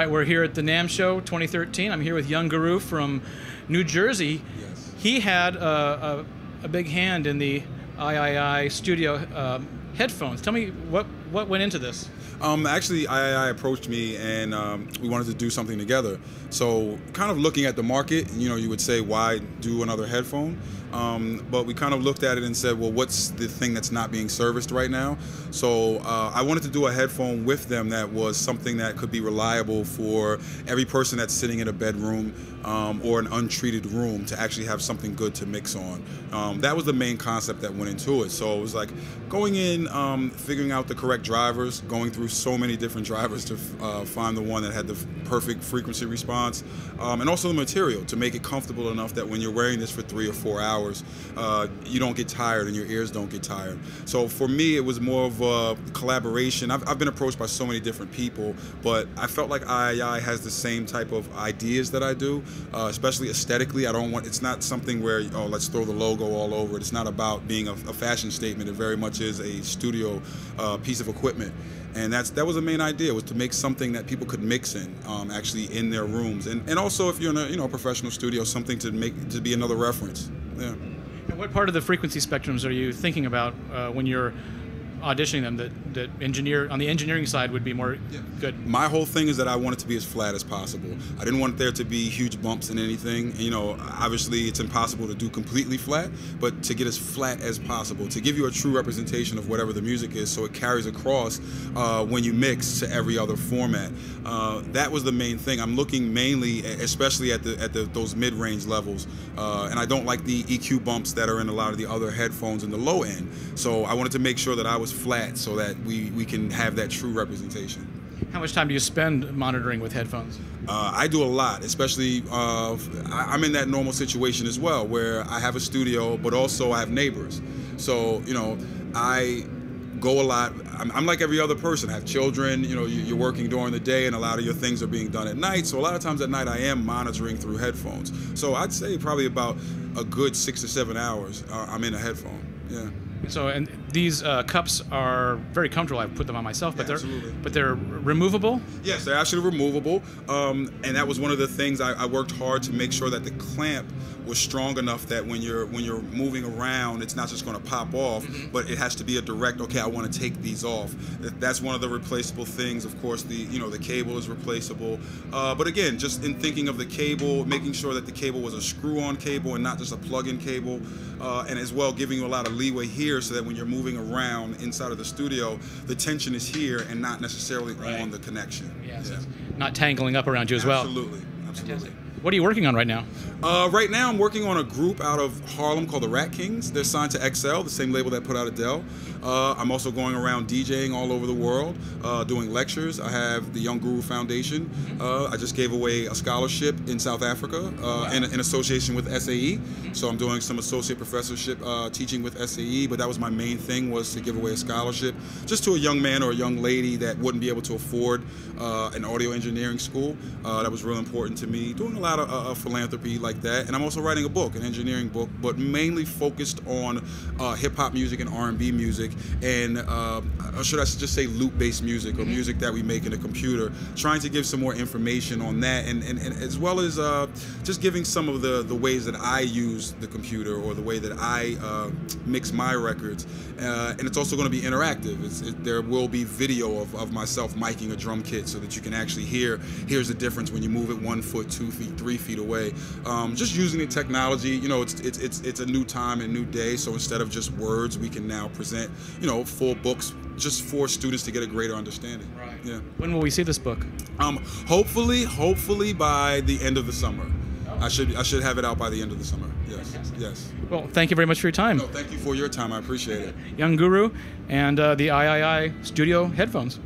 right, we're here at the NAMM Show 2013. I'm here with young Guru from New Jersey. Yes. He had a big hand in the AiAiAi studio headphones. Tell me what went into this. Actually, AiAiAi approached me, and we wanted to do something together. So, kind of looking at the market, you would say, why do another headphone? But we kind of looked at it and said, well, what's the thing that's not being serviced right now? So I wanted to do a headphone with them that was something that could be reliable for every person that's sitting in a bedroom or an untreated room to actually have something good to mix on. That was the main concept that went into it. So it was like going in, figuring out the correct drivers, going through so many different drivers to find the one that had the perfect frequency response, and also the material to make it comfortable enough that when you're wearing this for 3 or 4 hours, you don't get tired and your ears don't get tired. So for me, it was more of a collaboration. I've been approached by so many different people, but I felt like AiAiAi has the same type of ideas that I do, especially aesthetically. It's not something where, oh, let's throw the logo all over it. It's not about being a fashion statement. It very much is a studio piece of equipment. And that was the main idea, was to make something that people could mix in, actually in their rooms, and also if you're in a professional studio, something to be another reference. Yeah. And what part of the frequency spectrums are you thinking about when you're auditioning them that on the engineering side would be more good? My whole thing is that I want it to be as flat as possible. I didn't want there to be huge bumps in anything. Obviously it's impossible to do completely flat, but to get as flat as possible, to give you a true representation of whatever the music is, so it carries across when you mix to every other format. That was the main thing. I'm looking mainly, especially at those mid-range levels, and I don't like the EQ bumps that are in a lot of the other headphones in the low end. So I wanted to make sure that I was flat so that we can have that true representation. How much time do you spend monitoring with headphones? I do a lot, especially I'm in that normal situation as well, where I have a studio, but also I have neighbors. So, I go a lot. I'm like every other person. I have children, you're working during the day and a lot of your things are being done at night. So a lot of times at night I am monitoring through headphones. So I'd say probably about a good 6 to 7 hours I'm in a headphone, yeah. So, and these cups are very comfortable. I've put them on myself, but absolutely. they're removable? Yes, they're actually removable, and that was one of the things I worked hard to make sure that the clamp was strong enough that when you're moving around, it's not just going to pop off, but it has to be a direct, okay, I want to take these off. That's one of the replaceable things. Of course, the cable is replaceable, but again, just in thinking of the cable, making sure that the cable was a screw-on cable and not just a plug-in cable, and as well giving you a lot of leeway here so that when you're moving around inside of the studio, the tension is here and not necessarily on the connection. Yes, yeah. Not tangling up around you as well. Absolutely, absolutely. What are you working on right now? Right now I'm working on a group out of Harlem called the Rat Kings. They're signed to XL, the same label that put out Adele. I'm also going around DJing all over the world, doing lectures. I have the Young Guru Foundation. I just gave away a scholarship in South Africa in association with SAE. So I'm doing some associate professorship teaching with SAE, but that was my main thing, was to give away a scholarship just to a young man or a young lady that wouldn't be able to afford an audio engineering school. That was real important to me. Doing a lot of philanthropy like that. And I'm also writing a book, an engineering book, but mainly focused on hip-hop music and R&B music, and or should I just say loop-based music, or music that we make in a computer, trying to give some more information on that, and as well as just giving some of the ways that I use the computer, or the way that I mix my records. And it's also going to be interactive. There will be video of myself miking a drum kit so that you can actually here's the difference when you move it 1 foot, 2 feet, 3 feet away. Just using the technology, it's a new time and new day, so instead of just words, we can now present, full books just for students to get a greater understanding. Right. Yeah. When will we see this book? Hopefully by the end of the summer. I should have it out by the end of the summer. Yes. Fantastic. Yes. Well, thank you very much for your time. No, thank you for your time. I appreciate it. Young Guru and the AiAiAi studio headphones.